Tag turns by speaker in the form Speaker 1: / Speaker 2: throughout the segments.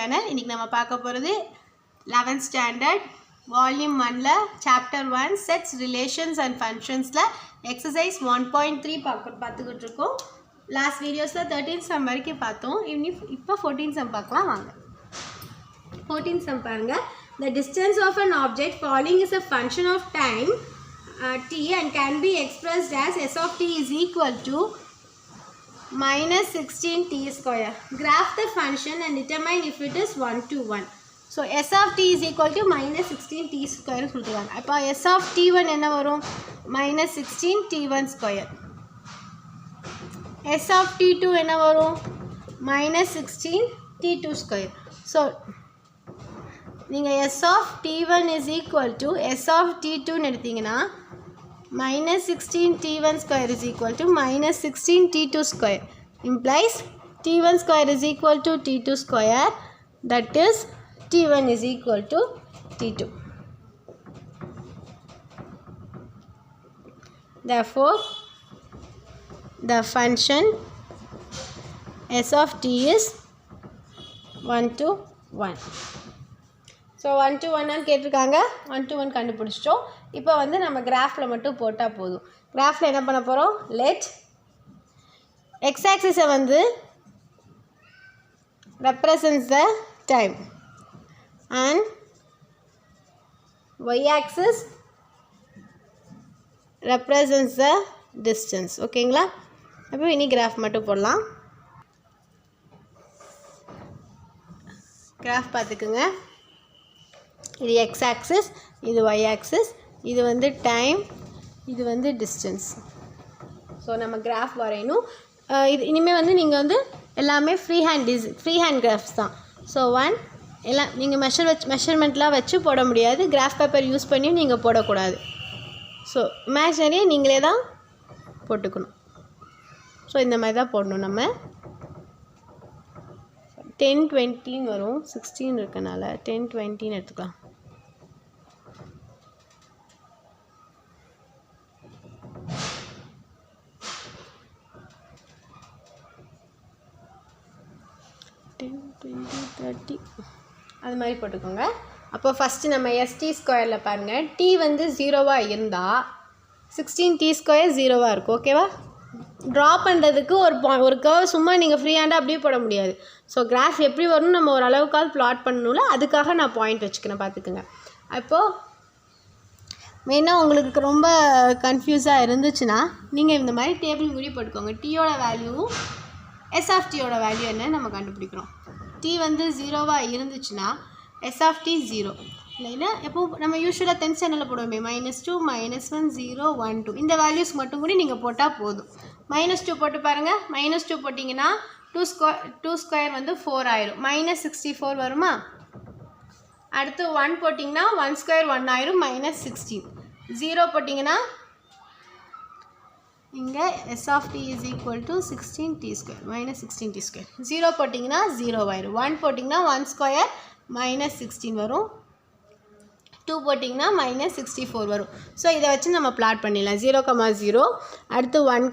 Speaker 1: channel. இன்னைக்கு நம்ம பார்க்க போறது 11th standard volume 1ல chapter 1 sets relations and functionsல exercise 1.3 பார்த்துக்கிட்டு இருக்கோம். last videosல 13th sum வரைக்கும் பார்த்தோம். இப்போ 14th sum பார்க்கலாம் வாங்க. 14th sum பாருங்க. The distance of an object falling is a function of time t and can be expressed as s of t is equal to minus 16 t square. Graph the function and determine if it is 1 to 1. So s of t is equal to minus 16 t square. Appa s of t1 enna varum minus 16 t1 square. S of t2 enna varum minus 16 t2 square. So நீங்க s of t1 is equal to s of t2 னு எடுத்தீங்கன்னா minus 16 t1 square is equal to minus 16 t2 square implies t1 square is equal to t2 square, that is t1 is equal to t2. Therefore the function s of t is 1 to 1. So 1 to 1 னு கேட்டிருக்காங்க, 1 to 1 கண்டுபிடிச்சிட்டோம். இப்போ வந்து நம்ம கிராஃப்ல மட்டும் போட்டா போதும். கிராஃப்ல என்ன பண்ண போறோம்? let x axis வந்து represents the time and y axis represents the distance. ஓகேங்களா? அப்போ இனி கிராஃப் மட்டும் போடலாம். கிராஃப் பார்த்துக்குங்க. இது x axis, இது y axis, இது வந்து டைம், இது வந்து டிஸ்டன்ஸ். ஸோ நம்ம கிராஃப் வரையணும். இது இனிமேல் வந்து நீங்கள் வந்து எல்லாமே ஃப்ரீ ஹேண்ட் கிராஃப்ஸ் தான். ஸோ எல்லாம் நீங்கள் மெஷர்மெண்ட்லாம் வச்சு போட முடியாது. கிராஃப் பேப்பர் யூஸ் பண்ணி நீங்கள் போடக்கூடாது. ஸோ இமேஜினரியை நீங்களே தான் போட்டுக்கணும். ஸோ இந்த மாதிரி தான் போடணும். நம்ம 10-20 வரும், 16 இருக்கனால 10-20 எடுத்துக்கலாம். அது மாதிரி போட்டுக்கோங்க. அப்போ ஃபஸ்ட்டு நம்ம எஸ்டி ஸ்கொயரில் பாருங்கள், டி வந்து 0வாக இருந்தால் 16t ஸ்கொயர் 0வாக இருக்கும். ஓகேவா? ட்ரா பண்ணுறதுக்கு ஒரு கர்வ் சும்மா நீங்கள் ஃப்ரீ ஹேண்டாக அப்படியே போட முடியாது. ஸோ கிராஃப் எப்படி வரும்னு நம்ம ஒரு அளவுக்காவது ப்ளாட் பண்ணணும்ல, அதுக்காக நான் பாயிண்ட் வச்சுக்கிறேன். பார்த்துக்குங்க. அப்போது மெயினாக உங்களுக்கு ரொம்ப கன்ஃபியூஸாக இருந்துச்சுன்னா நீங்கள் இந்த மாதிரி டேபிள் மூடி போட்டுக்கோங்க. டீயோட வேல்யூவும் எஸ் ஆஃப் டீயோட வேல்யூ என்னன்னு நம்ம கண்டுபிடிக்கிறோம். டி வந்து 0வாக இருந்துச்சுன்னா எஸ் ஆஃப் டி 0 இல்லைன்னா எப்போ நம்ம யூஸ்வலாக 10th ஸ்டாண்டர்டில் போடுவோமே -2 -1 0 1 2 இந்த வேல்யூஸ் மட்டும் கூட நீங்கள் போட்டால் போதும். -2 போட்டு பாருங்கள். -2 போட்டிங்கன்னா 2 ஸ்கொயர் வந்து 4 ஆயிரும். -64 வருமா? அடுத்து 1 போட்டிங்கன்னா 1 ஸ்கொயர் 1 ஆயிரும், -16. 0 போட்டிங்கன்னா இங்கே s of t is equal to 16t square -16t square. 0 போட்டிங்கன்னா 0 ஆயிரும். 1 போட்டிங்கன்னா 1 ஸ்கொயர் -16 வரும். 2 போட்டிங்கன்னா -64 வரும். ஸோ இதை வச்சு நம்ம பிளாட் பண்ணிடலாம். 0, 0 அடுத்து 1,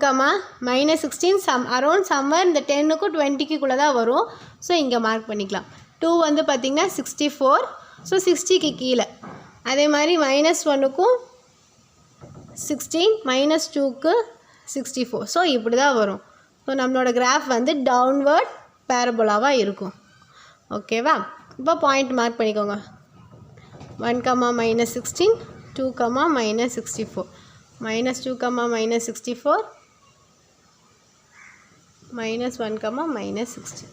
Speaker 1: -16 அரௌண்ட் சம்வேர் இந்த 10க்கும் 20க்குள்ளே தான் வரும். ஸோ இங்கே மார்க் பண்ணிக்கலாம். 2 வந்து பார்த்திங்கன்னா 64. ஸோ 60க்கு கீழே. அதே மாதிரி -1க்கும் 16, -2க்கு 64. ஸோ இப்படி தான் வரும். ஸோ நம்மளோட கிராஃப் வந்து டவுன்வர்ட் பேரபோலாவாக இருக்கும். ஓகேவா? இப்போ பாயிண்ட் மார்க் பண்ணிக்கோங்க. 1, -16, 2, -64, -2, -64, -1, -16.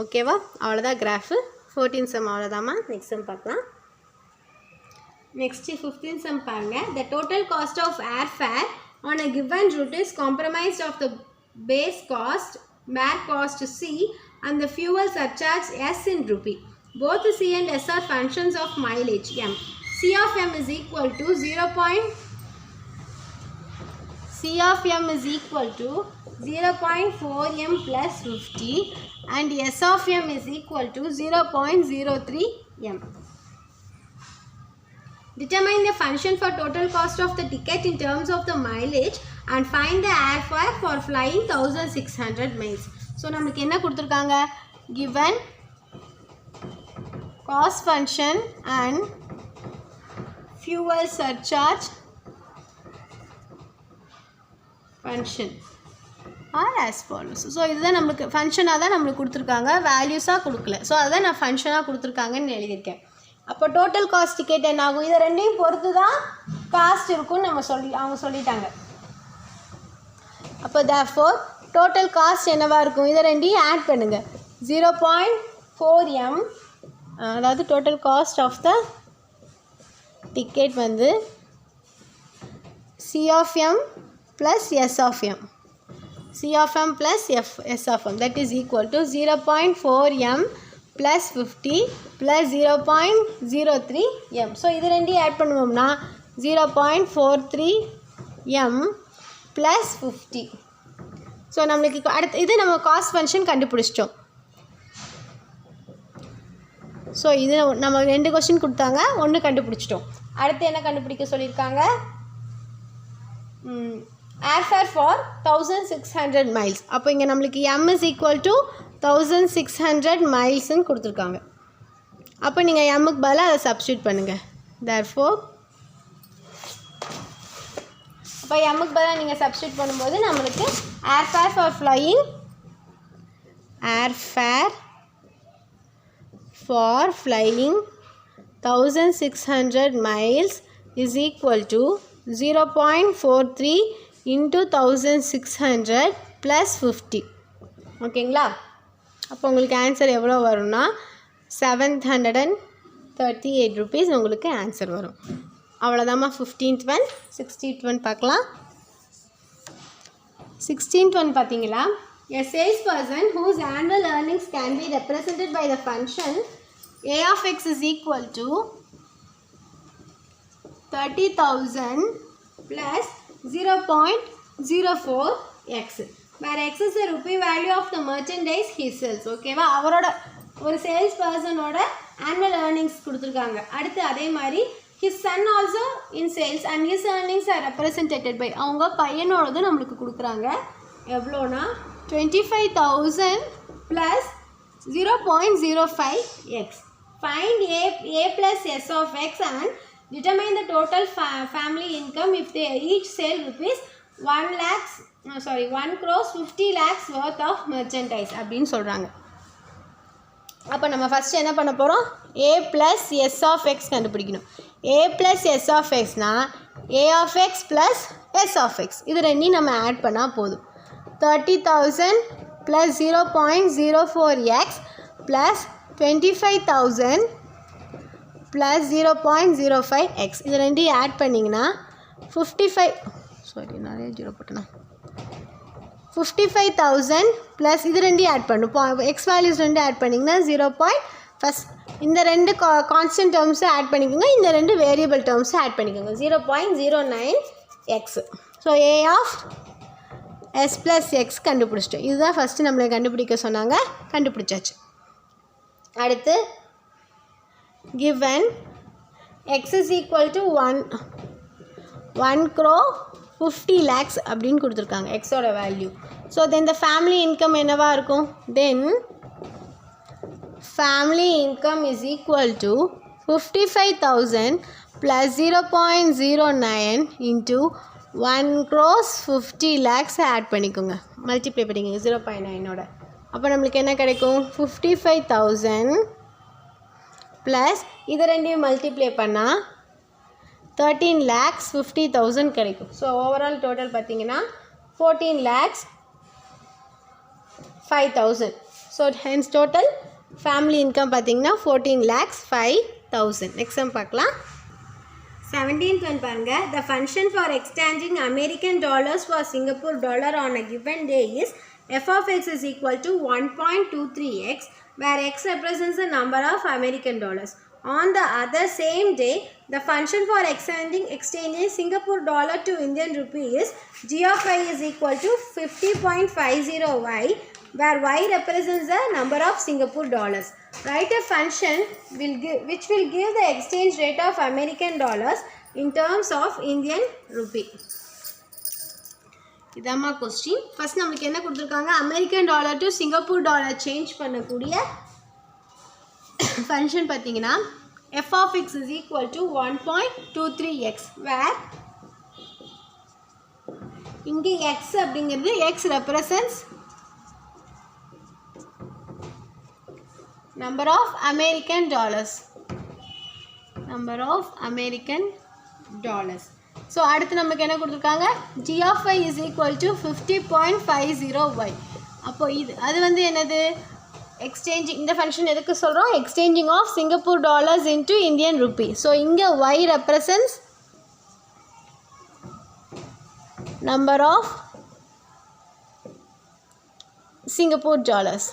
Speaker 1: ஓகேவா? அவ்வளோதான் கிராஃபு. 14th sum அவ்வளோதாம்மா. நெக்ஸ்ட் சம் பார்க்கலாம். நெக்ஸ்ட்டு 15th sum பாருங்கள். The total cost of airfare on a given route is comprised of the base cost, mare cost C, and the fuel surcharge S in rupee. Both C and S are functions of mileage M. C of M is equal to 0.4 M plus 50 and S of M is equal to 0.03 M. Determine the function for total cost of the ticket in terms of the mileage and find the airfare for flying 1600 miles. So, நமக்கு என்ன கொடுத்திருக்காங்க? Given cost function and fuel surcharge function are as follows. So இதுதான் நம்மளுக்கு ஃபங்க்ஷனாக தான் நம்மளுக்கு கொடுத்துருக்காங்க, வேல்யூஸாக கொடுக்கல. ஸோ அதை நான் ஃபங்க்ஷனாக கொடுத்துருக்காங்கன்னு எழுதியிருக்கேன். அப்போ டோட்டல் காஸ்ட் டிக்கெட் என்ன ஆகும்? இதை ரெண்டையும் பொறுத்து தான் காஸ்ட் இருக்குன்னு அவங்க சொல்லிட்டாங்க. அப்போ தேர்ஃபோர் டோட்டல் காஸ்ட் என்னவாக இருக்கும்? இதை ரெண்டையும் ஆட் பண்ணுங்கள். 0.4m, அதாவது total cost of the ticket வந்து C of m plus S of m. C of m plus S of m, that is equal to 0.4m plus 50 plus 0.03m. So இது ரெண்டையும் add பண்ணுவோம்னா 0.43m plus 50. So நம்மளுக்கு அடுத்து இது நம்ம cost function கண்டுபிடிச்சிட்டோம். So இது நம்ம 2 கொஸ்டின் கொடுத்தாங்க, 1 கண்டுபிடிச்சிட்டோம். அடுத்து என்ன கண்டுபிடிக்க சொல்லியிருக்காங்க? Airfare for 1600 miles. அப்போ இங்கே நம்மளுக்கு m is equal to 1600 milesன்னு கொடுத்துருக்காங்க. அப்போ நீங்கள் mக்கு பதிலாக அதை சப்ஸ்டியூட் பண்ணுங்கள். தேர்ஃபோர் அப்போ mக்கு பதிலாக நீங்கள் சப்ஸ்டியூட் பண்ணும்போது நம்மளுக்கு airfare for flying airfare for flying 1600 miles is equal to 0.43 into 1600 plus 50. ஓகேங்களா? அப்போ உங்களுக்கு ஆன்சர் எவ்வளோ வரும்னா 738 rupees உங்களுக்கு ஆன்சர் வரும். அவ்வளோதாம்மா. 15th one. 16th one பார்க்கலாம். 16th one பார்த்தீங்களா? A salesperson whose annual earnings can be represented by the function a of x is equal to 30,000 plus 0.04x, where x is the rupee value of the merchandise he sells. ஓகேவா? அவரோட ஒரு sales பர்சனோட annual earnings கொடுத்துருக்காங்க. அடுத்து அதே மாதிரி his son also in sales and his earnings are represented by, அவங்க பையனோடது நம்மளுக்கு கொடுக்குறாங்க. எவ்வளோனா 25,000 plus 0.05x. Find a plus s of x and determine the total family income if they each sell rupees 1 crores 50 lakhs worth of merchandise அப்படின்னு சொல்கிறாங்க. அப்போ நம்ம first என்ன பண்ண போகிறோம்? a plus s of x கண்டுபிடிக்கணும். a plus s of xனா a of x plus s of x, இது ரெண்டையும் நம்ம ஆட் பண்ணால் போதும். 30,000 plus 0.04x plus 25,000 plus 0.05x, இது ரெண்டையும் ஆட் பண்ணிங்கன்னா 55,000 plus இது ரெண்டையும் ஆட் பண்ணும். எக்ஸ் வேல்யூஸ் ரெண்டு ஆட் பண்ணிங்கன்னா 0. ஃபஸ்ட் இந்த ரெண்டு கான்ஸ்டன்ட் டேர்ம்ஸை ஆட் பண்ணிக்கோங்க, இந்த ரெண்டு வேரியபிள் டேர்ம்ஸை ஆட் பண்ணிக்கோங்க. 0.09x. So a of s plus x கண்டுபிடிச்சிட்டோம். இதுதான் ஃபஸ்ட்டு நம்மளை கண்டுபிடிக்க சொன்னாங்க, கண்டுபிடிச்சாச்சு. அடுத்து given x is equal to 1 crore 50 lakhs அப்படின்னு கொடுத்துருக்காங்க எக்ஸோட value. So then the family income என்னவா இருக்கும்? then family income is equal to 55,000 plus 0.09 into 1 crores 50 lakhs add பண்ணிக்கோங்க, மல்டிப்ளை பண்ணிக்கோங்க 0.9ஓட. அப்போ நம்மளுக்கு என்ன கிடைக்கும்? 55,000 ப்ளஸ் இது ரெண்டையும் மல்டிப்ளை பண்ணால் 13,50,000 கிடைக்கும். ஸோ ஓவரால் டோட்டல் பார்த்தீங்கன்னா 14,05,000. So hence total family income பார்த்தீங்கன்னா 14,05,000. நெக்ஸ்ட் டைம் பார்க்கலாம். 17th one பாருங்க. The function for exchanging American dollars for Singapore dollar on a given day is f of x is equal to 1.23x, where x represents the number of American dollars. On the other same day, the function for exchanging Singapore dollar to Indian rupee is g of y is equal to 50.50y, where y represents the number of Singapore dollars. Write a function which will give the exchange rate of American dollars in terms of Indian rupee. இதாம்மா question. First நம்மளுக்கு என்ன கொடுத்துருக்காங்க? American dollar to Singapore dollar change பண்ணக்கூடிய function பார்த்தீங்கன்னா f of x is equal to 1.23x where இங்கே x அப்படிங்கிறது x represents number of American dollars. So அடுத்து நமக்கு என்ன கொடுத்துருக்காங்க g of y is equal to 50.50y. அப்போ அது வந்து என்னது எக்ஸ்சேஞ்சிங். இந்த ஃபங்க்ஷன் எதுக்கு சொல்கிறோம் exchanging of Singapore dollars into Indian rupee. So இங்கே y represents number of Singapore dollars.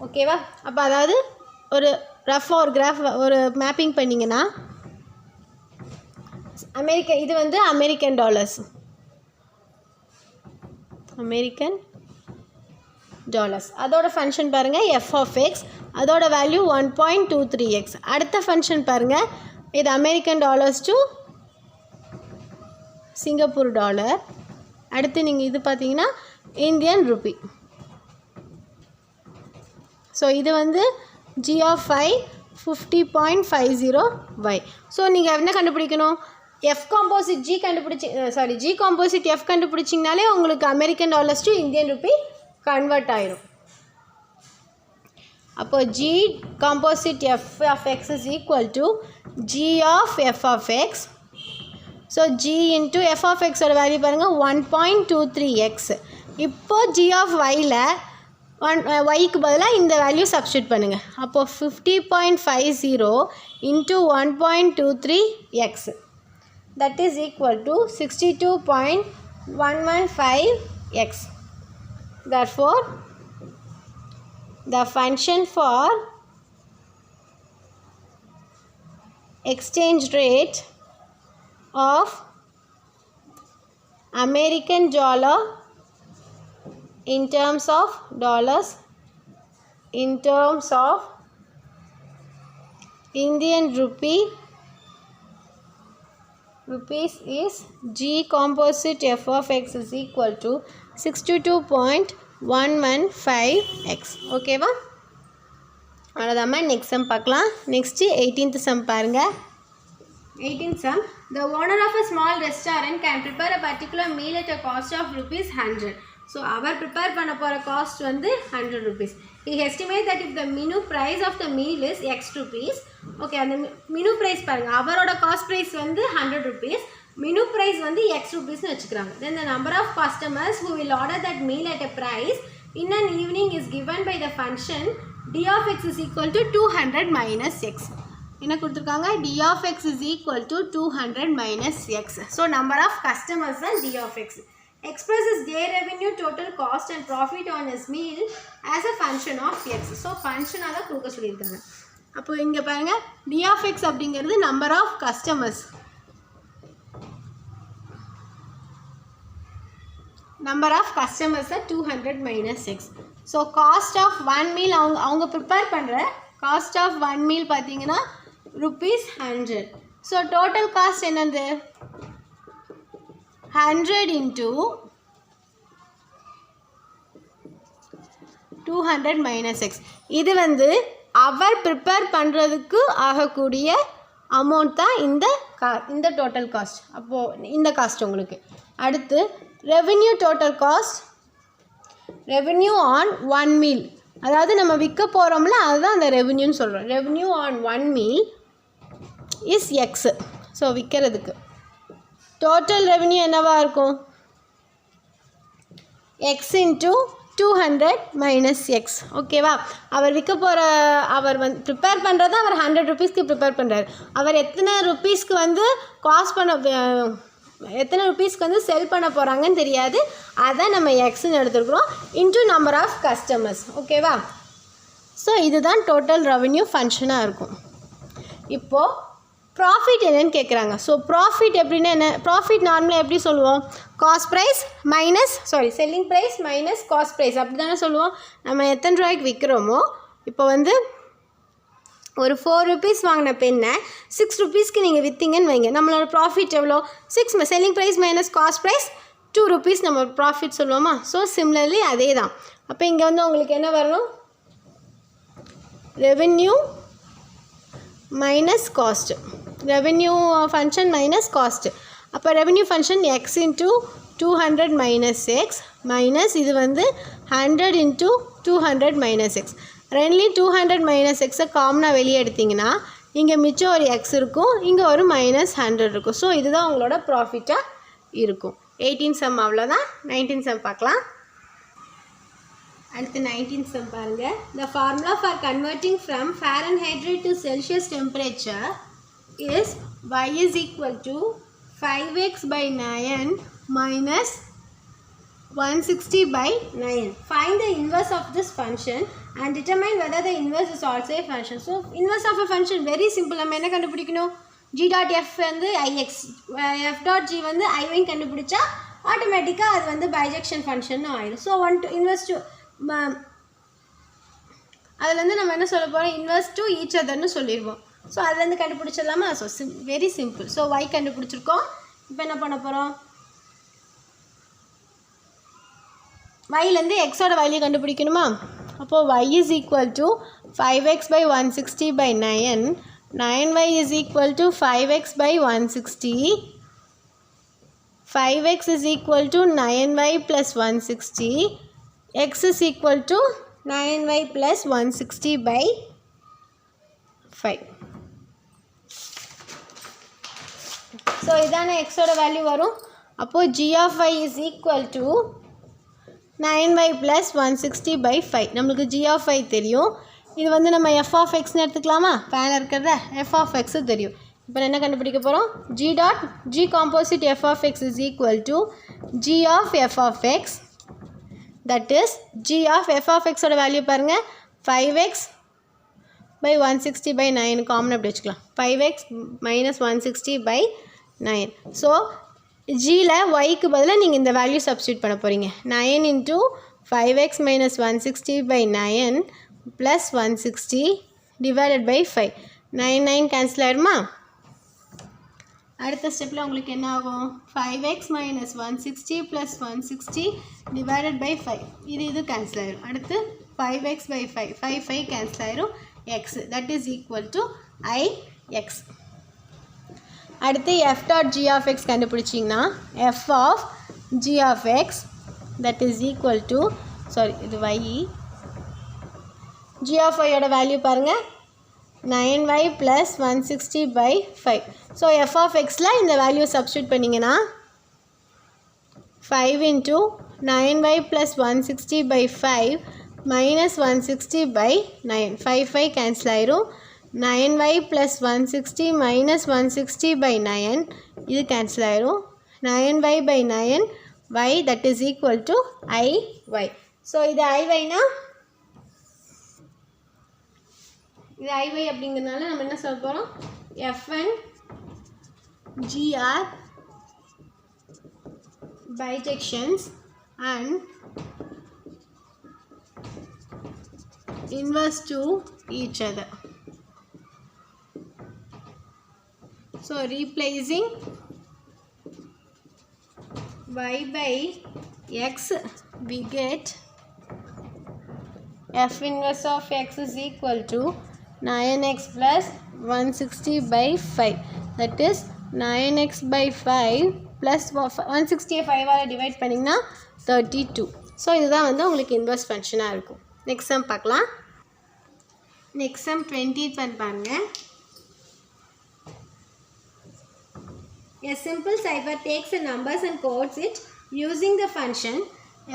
Speaker 1: ஓகேவா? அப்போ அதாவது ஒரு ரஃபாக ஒரு கிராஃப் ஒரு மேப்பிங் பண்ணிங்கன்னா இது வந்து அமெரிக்கன் டாலர்ஸ் அதோட ஃபங்க்ஷன் பாருங்கள் f of x, அதோட வேல்யூ 1.23x. அடுத்த ஃபங்க்ஷன் பாருங்கள் இது American dollars to Singapore dollar. அடுத்து நீங்கள் இது பார்த்தீங்கன்னா இந்தியன் ருப்பி. ஸோ இது வந்து g of y 50.50y. So நீங்கள் என்ன கண்டுபிடிக்கணும் f composite g composite f கண்டுபிடிச்சிங்கனாலே உங்களுக்கு American dollars to Indian rupee convert ஆயிரும். அப்போ g composite f of x is equal to g of f of x. So g into f of x ஓட value பாருங்கள் 1.23x. இப்போ g of yல yக்கு பதிலாக இந்த value substitute பண்ணுங்கள். அப்போது 50.50 into 1.23x that is equal to 62.115x. Therefore, the function for exchange rate of American dollar in terms of dollars, in terms of Indian rupees is g composite f of x is equal to 62.115x. ஓகேவா? அவ்வளோதாம்மா. Next sum பார்க்கலாம். Next 18th some பாருங்கள். 18th sum, the owner of a small restaurant can prepare a particular meal at a cost of rupees 100. So அவர் prepare பண்ண போகிற cost வந்து 100 rupees. He estimate that if the menu price of the meal is x rupees. Okay, அந்த menu price பாருங்கள், அவரோட cost price வந்து 100 rupees, menu price வந்து x rupeesனு வச்சுக்கிறாங்க. Then the number of customers who will order that meal at a price in an evening is given by the function d of x is equal to 200 minus x. என்ன கொடுத்துருக்காங்க d of x is equal to 200 minus x. So number of customers தான் d of x. Expresses their revenue, total cost and profit on his meal as a function of x. So ஃபங்க்ஷனாக தான் கொடுக்க சொல்லியிருக்காங்க. அப்போ இங்கே பாருங்கள் d of x அப்படிங்கிறது number of customers. Number of customers 200 minus x. So cost of one meal அவங்க prepare பண்ணுற காஸ்ட் ஆஃப் ஒன் மீல் பார்த்தீங்கன்னா rupees 100. ஸோ டோட்டல் காஸ்ட் என்னது 100 into 200 minus x. இது வந்து அவர் ப்ரிப்பேர் பண்ணுறதுக்கு ஆகக்கூடிய அமௌண்ட் தான் இந்த டோட்டல் காஸ்ட். அப்போது இந்த காஸ்ட் உங்களுக்கு. அடுத்து revenue total cost, revenue on one meal, அதாவது நம்ம விற்க போகிறோம்ல அதுதான் அந்த ரெவென்யூன்னு சொல்கிறோம். Revenue on one meal is X. So விற்கிறதுக்கு டோட்டல் ரெவென்யூ என்னவாக இருக்கும் எக்ஸ் இன்ட்டு 200 மைனஸ் எக்ஸ். ஓகேவா? அவர் விற்க போகிற அவர் வந்து ப்ரிப்பேர் பண்ணுறது அவர் 100 rupeesக்கு ப்ரிப்பேர் பண்ணுறாரு. அவர் எத்தனை ருப்பீஸ்க்கு வந்து எத்தனை ருப்பீஸ்க்கு வந்து செல் பண்ண போகிறாங்கன்னு தெரியாது, அதான் நம்ம எக்ஸ்ன்னு எடுத்துருக்குறோம் இன்ட்டு நம்பர் ஆஃப் கஸ்டமர்ஸ். ஓகேவா? ஸோ இதுதான் டோட்டல் ரெவென்யூ ஃபங்க்ஷனாக இருக்கும். இப்போது ப்ராஃபிட் என்னன்னு கேட்குறாங்க. ஸோ ப்ராஃபிட் எப்படின்னா என்ன? ப்ராஃபிட் நார்மலாக எப்படி சொல்லுவோம்? Cost price minus selling price minus cost price, அப்படி தானே சொல்லுவோம். நம்ம எத்தனை ரூபாய்க்கு விற்கிறோமோ, இப்போ வந்து ஒரு 4 rupees வாங்கின பெண்ணை 6 rupeesக்கு நீங்கள் விற்றீங்கன்னு வைங்க, நம்மளோட ப்ராஃபிட் எவ்வளோ? 6. Selling price minus cost price 2 rupees நம்ம ப்ராஃபிட் சொல்லுவோமா. ஸோ சிமிலர்லி அதே தான். அப்போ இங்கே வந்து உங்களுக்கு என்ன வரணும், revenue minus cost, revenue function minus cost. அப்போ revenue function X into 200 minus X minus இது வந்து 100 இன்ட்டு 200 மைனஸ் எக்ஸ். ரெண்டுலேயும் 200 மைனஸ் எக்ஸை காமனாக வெளியே எடுத்திங்கன்னா இங்கே மிச்சம் ஒரு எக்ஸ் இருக்கும், இங்கே ஒரு மைனஸ் 100 இருக்கும். ஸோ இதுதான் உங்களோட ப்ராஃபிட்டாக இருக்கும். 18 சம் அவ்வளோதான். 19 சம் பார்க்கலாம். அடுத்து 19 சம் பாருங்கள். The formula for converting from Fahrenheit to Celsius temperature is y is equal to 5x by 9 minus 160 by 9. Find the inverse of this function and determine whether the inverse is also a function. So inverse of a function very simple. நம்ம என்ன கண்டுபிடிக்கணும், g dot f வந்து ix, f dot g வந்து iy கண்டுபிடிச்சா ஆட்டோமேட்டிக்காக அது வந்து bijection function ஆயிடும். ஸோ இன்வெர்ஸ் டு அதுலேருந்து நம்ம என்ன சொல்ல போகிறோம், இன்வெர்ஸ் டு ஈச் அதர்னு சொல்லிடுவோம். ஸோ அதுலேருந்து கண்டுபிடிச்சிடலாமா. So very simple. So y கண்டுபிடிச்சிருக்கோம். இப்போ என்ன பண்ண போகிறோம், yலேருந்து எக்ஸோட வேல்யூ கண்டுபிடிக்கணுமா. அப்போது y is equal to 5x by 160 by 9. 9y is equal to 5x by 160. 5x is equal to 9y plus 160. X is equal to 9y plus 160 by 5. So இதான xோட value வரும். அப்போது g of y is equal to 9y plus 160 by 5. நம்மளுக்கு g of y தெரியும். இது வந்து நம்ம f of xன்னு எடுத்துக்கலாமா, பேனில் இருக்கிறத f of x தெரியும். இப்போ என்ன கண்டுபிடிக்க போகிறோம், g composite f of x is equal to g of f of x, that is g of f of x ஓட வேல்யூ பாருங்கள் 5x by 160 by 9 காமன் அப்படி வச்சுக்கலாம். 5x minus 160 by 9. ஸோ ஜியில் ஒய்க்கு பதிலாக நீங்கள் இந்த வேல்யூ சப்ஸ்டியூட் பண்ண போகிறீங்க. 9 into 5x minus 160 by 9 plus 160 divided by 5. 9 9 cancel ஆகிடுமா. அடுத்த ஸ்டெப்பில் உங்களுக்கு என்ன ஆகும், 5x minus 160 plus 160 divided by 5. இது கேன்சல் ஆகிடும். அடுத்து 5x by 5, 5 கேன்சல் ஆகிடும். x, that is equal to ix. அடுத்து f dot g of x கண்டுபிடிச்சிங்கன்னா f of g of x that is equal to, இது y, g of y ஓட value பாருங்கள் 9y plus 160 by 5. So f of xல இந்த value substitute பண்ணிங்கன்னா 5 into 9y plus 160 by 5 minus 160 by 9. 5 cancel ஆயிரும். 9y plus 160 minus 160 by 9 இது cancel ஆயிரும். 9y by 9 y that is equal to iy. So இது iy-னா இது iy அப்படிங்கிறதுனால நம்ம என்ன சொல்ல போகிறோம், fn gr bijections and inverse to each other. So replacing y by x, we get f inverse of x is equal to 9x plus 160 by 5. That is 9x by 5 plus 160 5ஆல் divide பண்ணிங்கன்னா 32. So இதுதான் வந்து உங்களுக்கு inverse ஃபங்க்ஷனாக இருக்கும். Next sum பார்க்கலாம். Next sum 20th பாருங்க. A simple cipher takes the numbers and codes it using the function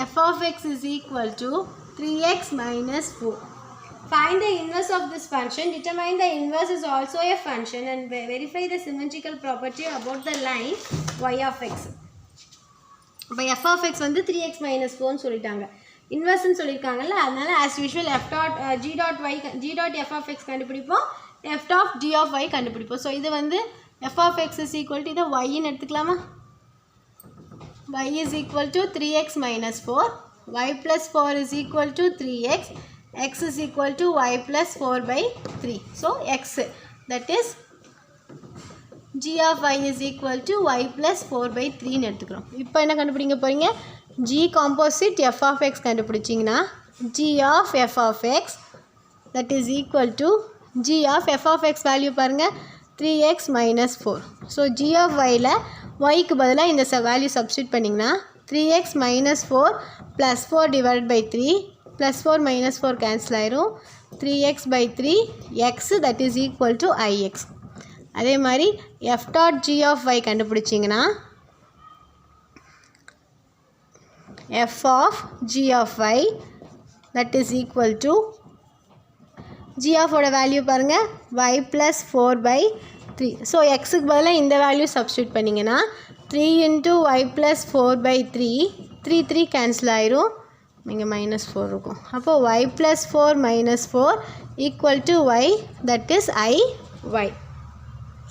Speaker 1: f of x is equal to 3x minus 4. Find the inverse of this function. Determine the inverse is also a function and verify the symmetrical property about the line y of x. இப்போ f of x வந்து 3x minus 4 சொல்லிட்டாங்க, இன்வெர்ஸ்ன்னு சொல்லியிருக்காங்கல்ல, அதனால as usual g dot f of x கண்டுபிடிப்போம், f dot g of y கண்டுபிடிப்போம். So இது வந்து f of x is equal to இதை y-ன்னு எடுத்துக்கலாமா. y is equal to 3x minus 4, y plus 4 is equal to 3x, x is equal to y plus 4 by 3. So x, that is g of y is equal to y plus 4/3 எடுத்துக்கிறோம். இப்போ என்ன கண்டுபிடிக்க போகிறீங்க? g composite f of x கண்டுபிடிச்சிங்கன்னா g of f of x that is equal to g of f of x value பாருங்கள் 3x minus 4. So g of yல yக்கு பதிலாக இந்த value substitute பண்ணிங்கன்னா 3x minus 4 plus 4 divided by 3 plus 4 minus 4 cancel ஆயிரும் 3x by 3 x that is equal to ix. அதே மாதிரி f dot g of y கண்டுபிடிச்சிங்கன்னா f of g of y that is equal to g of ஓட value பாருங்கள் y plus 4/3. So எக்ஸுக்கு பதிலாக இந்த value substitute பண்ணிங்கன்னா 3 into y plus 4/3 3 cancel ஆயிரும் இங்கே -4 இருக்கும். அப்போது y plus 4 minus 4 equal to y that is I y.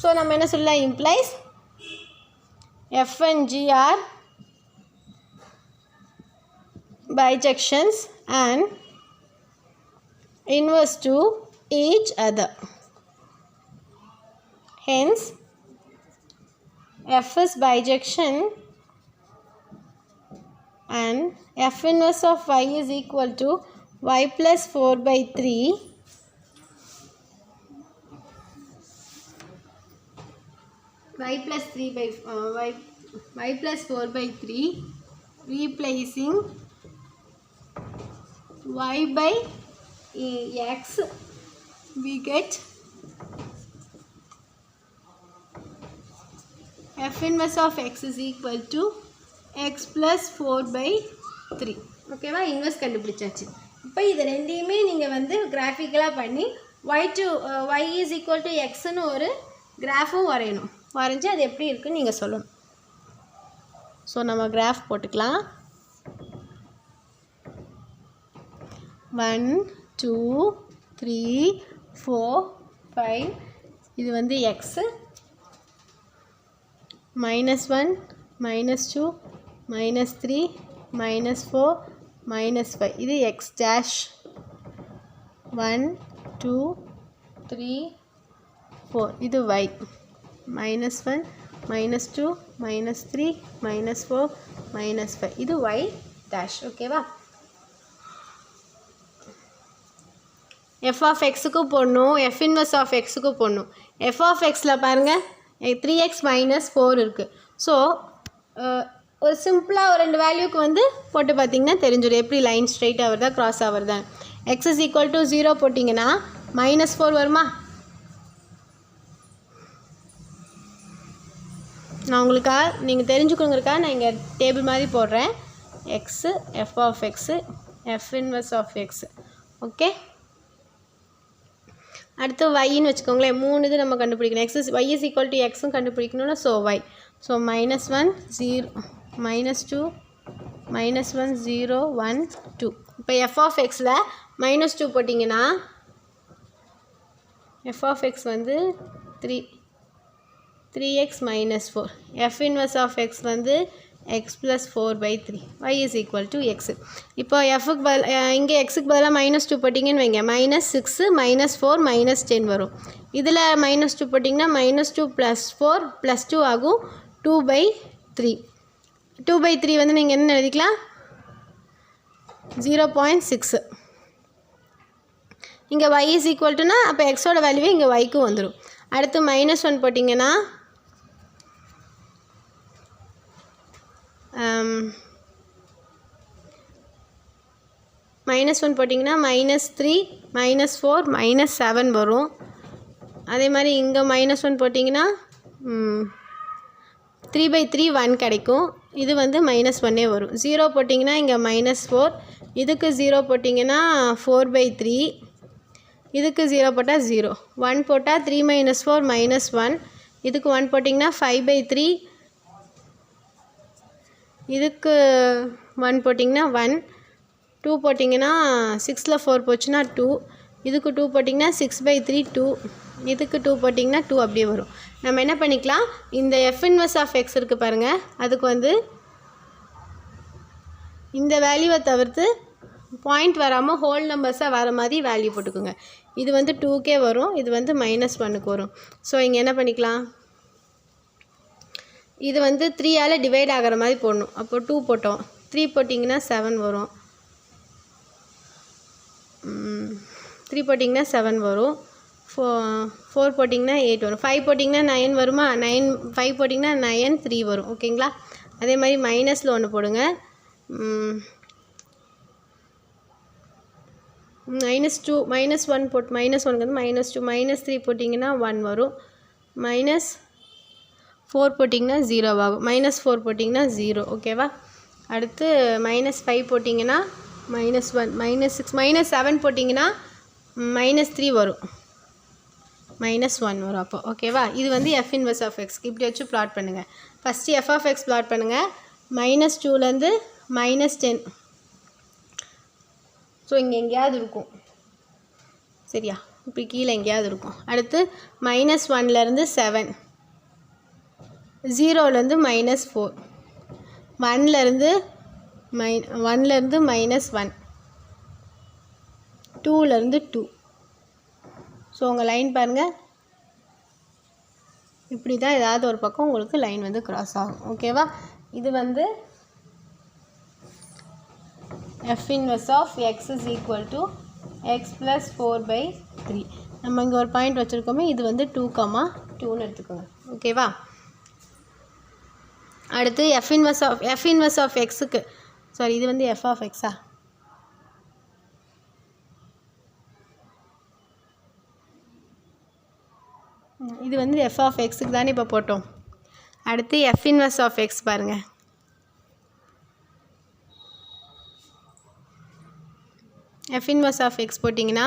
Speaker 1: So நம்ம என்ன சொல்லலாம்? implies f and g are bijections and inverse to each other. Hence, f is bijection and f inverse of y is equal to y plus 4/3 y plus 3 by y plus 4/3 replacing y by x we get f inverse of x is equal to x plus 4/3. ஓகேவா? Inverse கண்டுபிடிச்சாச்சு. இப்போ இது ரெண்டையுமே நீங்கள் வந்து கிராஃபிக்கலாக பண்ணி y is equal to xன்னு ஒரு கிராஃபும் வரையணும். வரைஞ்சி அது எப்படி இருக்குன்னு நீங்கள் சொல்லணும். ஸோ நம்ம கிராஃப் போட்டுக்கலாம். 1 2 3 4 5 இது வந்து எக்ஸு -1 -2 -3 -4 -5 இது எக்ஸ் டேஷ் 1 2 3 4 இது y -1 -2 -3 -4 -5 இது y டேஷ். ஓகேவா? f of xக்கு போடணும், f inverse of xக்கு போடணும். f of xல பாருங்கள் 3x minus 4 இருக்குது. ஸோ ஒரு சிம்பிளாக ஒரு ரெண்டு வேல்யூக்கு வந்து போட்டு பார்த்திங்கன்னா தெரிஞ்சிடும் எப்படி லைன் ஸ்ட்ரைட்டாக வருதா க்ராஸாக வருதா. x is equal to 0 போட்டிங்கன்னா -4 வருமா? நான் உங்களுக்காக நீங்கள் தெரிஞ்சுக்கணுங்கிறக்காக நான் இங்கே டேபிள் மாதிரி போடுறேன். X f of x f inverse of x. Okay, அடுத்து yன்னு வச்சுக்கோங்களேன். 3 இது நம்ம கண்டுபிடிக்கணும். y is equal to xும் கண்டுபிடிக்கணும்னா ஸோ y. ஸோ -1 0 -2 -1 0 1 2. இப்போ f of xல -2 போட்டிங்கன்னா f of x வந்து 3x minus 4. f inverse of x வந்து x plus 4/3. y is equal to x. இப்போ fக்கு இங்கே xக்கு பதிலாக -2 போட்டிங்கன்னு வைங்க, -6 -4 -10 வரும். இதில் -2 போட்டிங்கன்னா -2 + 4 + 2 ஆகும் 2/3. 2/3 வந்து நீங்கள் என்ன எழுதிக்கலாம்? 0.6. இங்கே y is equal to அப்போ xோட வேல்யூவே இங்கே yக்கு வந்துடும். அடுத்து -1 போட்டிங்கன்னா -1 போட்டிங்கன்னா -3 -4 -7 வரும். அதே மாதிரி இங்கே -1 போட்டிங்கன்னா 3/3 1 கிடைக்கும். இது வந்து -1 வரும். 0 போட்டிங்கன்னா இங்கே -4, இதுக்கு 0 போட்டிங்கன்னா 4/3, இதுக்கு 0 போட்டால் 0, 1 போட்டால் 3 - 4 -1, இதுக்கு 1 போட்டிங்கன்னா 5/3, இதுக்கு 1 போட்டிங்கன்னா 1, 2 போட்டிங்கன்னா 6ல் 4 போச்சுன்னா 2, இதுக்கு 2 போட்டிங்கன்னா 6/3 2, இதுக்கு 2 போட்டிங்கன்னா 2 அப்படியே வரும். நம்ம என்ன பண்ணிக்கலாம், இந்த f inverse of x இருக்குது பாருங்கள், அதுக்கு வந்து இந்த வேல்யூவை தவிர்த்து பாயிண்ட் வராமல் ஹோல் நம்பர்ஸாக வர மாதிரி வேல்யூ போட்டுக்கோங்க. இது வந்து 2K வரும், இது வந்து -1க்கு வரும். ஸோ இங்கே என்ன பண்ணிக்கலாம், இது வந்து 3ஆல் டிவைட் ஆகிற மாதிரி போடணும். அப்போ 2 போட்டோம், 3 போட்டிங்கன்னா 7 வரும், 3 போட்டிங்கன்னா 7 வரும், 4 போட்டிங்கன்னா 8 வரும், 5 போட்டிங்கன்னா 9 வருமா, 5 போட்டிங்கன்னா 9 3 வரும். ஓகேங்களா? அதே மாதிரி மைனஸில் ஒன்று போடுங்க. -2 -1 போட்டு -1க்கு வந்து -2 -3 போட்டிங்கன்னா 1 வரும், -4 போட்டிங்கன்னா 0 ஆகும், -4 போட்டிங்கன்னா 0. ஓகேவா? அடுத்து -5 போட்டிங்கன்னா -1, -6 -7 போட்டிங்கன்னா -3 வரும், -1 வரும் அப்போ. ஓகேவா? இது வந்து f இன்வர்ஸ் ஆஃப் எக்ஸ்க்கு இப்படி வச்சு ப்ளாட் பண்ணுங்கள். First f of x plot பண்ணுங்கள். -2லேருந்து -10. ஸோ இங்கே எங்கேயாவது இருக்கும், சரியா? இப்படி கீழே எங்கேயாவது இருக்கும். அடுத்து -1லேருந்து 7, 0லேருந்து -4, 1லேருந்து -1, 2லேருந்து 2. ஸோ உங்கள் லைன் பாருங்கள், இப்படி தான் ஏதாவது ஒரு பக்கம் உங்களுக்கு லைன் வந்து க்ராஸ் ஆகும். ஓகேவா? இது வந்து f inverse of x is equal to x plus 4/3. நம்ம இங்கே ஒரு பாயிண்ட் வச்சுருக்கோமே, இது வந்து 2,2ன்னு எடுத்துக்கோங்க. ஓகேவா? அடுத்து f inverse of xக்கு, சாரி இது வந்து f of x இது வந்து f of xக்கு தானே இப்போ போட்டோம். அடுத்து f inverse of x பாருங்கள். f inverse of x போட்டிங்கன்னா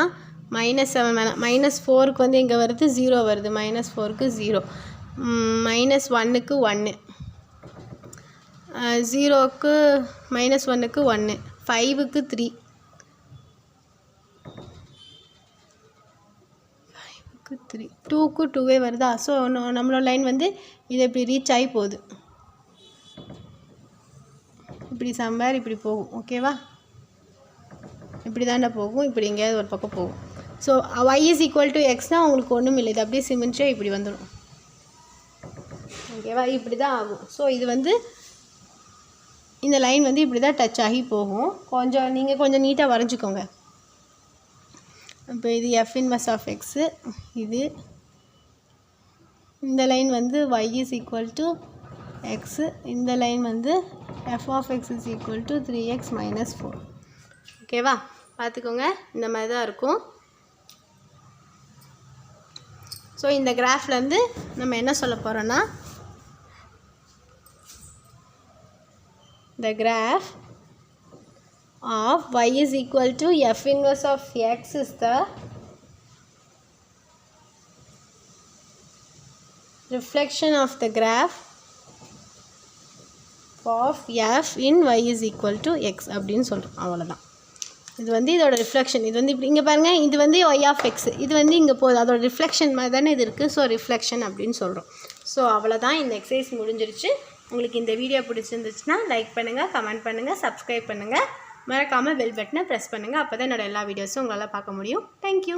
Speaker 1: -7 வேணாம், -4க்கு வந்து இங்கே வருது 0 வருது, -4க்கு 0, -1க்கு 1, 0க்கு -1க்கு 1, 5க்கு 3, 2க்கு 2 வருதா? ஸோ நம்மளோட லைன் வந்து இதை இப்படி ரீச் ஆகி போகுது, இப்படி சம்பேர் இப்படி போகும். ஓகேவா? இப்படி தானே போகும், இப்படி எங்கேயாவது ஒரு பக்கம் போகும். So y is equal to xனால் உங்களுக்கு ஒன்றும் இல்லை, இது அப்படியே சிமெண்ட்ரியாக இப்படி வந்துடும். ஓகேவா? இப்படி தான் ஆகும். ஸோ இது வந்து இந்த லைன் வந்து இப்படி தான் டச் ஆகி போகும். நீங்கள் கொஞ்சம் நீட்டாக வரைஞ்சிக்கோங்க. இப்போ இது f inverse of x, இது இந்த லைன் வந்து y is equal to x, இந்த லைன் வந்து f of x is equal to 3x minus 4. ஓகேவா? பார்த்துக்கோங்க, இந்த மாதிரி தான் இருக்கும். ஸோ இந்த கிராஃப்லேருந்து நம்ம என்ன சொல்ல போகிறோன்னா, the graph of y is equal to f inverse of x is the reflection of the graph of f in y is equal to x அப்படின்னு சொல்கிறோம். அவ்வளோதான். இது வந்து இதோட ரிஃப்ளெக்ஷன். இது வந்து இப்படி இங்கே பாருங்கள், இது வந்து y of x, இது வந்து இங்கே போகுது, அதோட ரிஃப்ளெக்ஷன் மாதிரி தானே இது இருக்குது. ஸோ ரிஃப்ளெக்ஷன் அப்படின்னு சொல்கிறோம். ஸோ அவ்வளோதான், இந்த எக்ஸசைஸ் முடிஞ்சிருச்சு. உங்களுக்கு இந்த வீடியோ பிடிச்சிருந்துச்சுன்னா லைக் பண்ணுங்கள், கமெண்ட் பண்ணுங்கள், சப்ஸ்கிரைப் பண்ணுங்கள், மறக்காமல் பெல் பட்டனை ப்ரெஸ் பண்ணுங்கள். அப்போ தான் என்னோடய எல்லா வீடியோஸும் உங்களால் பார்க்க முடியும். தேங்க்யூ.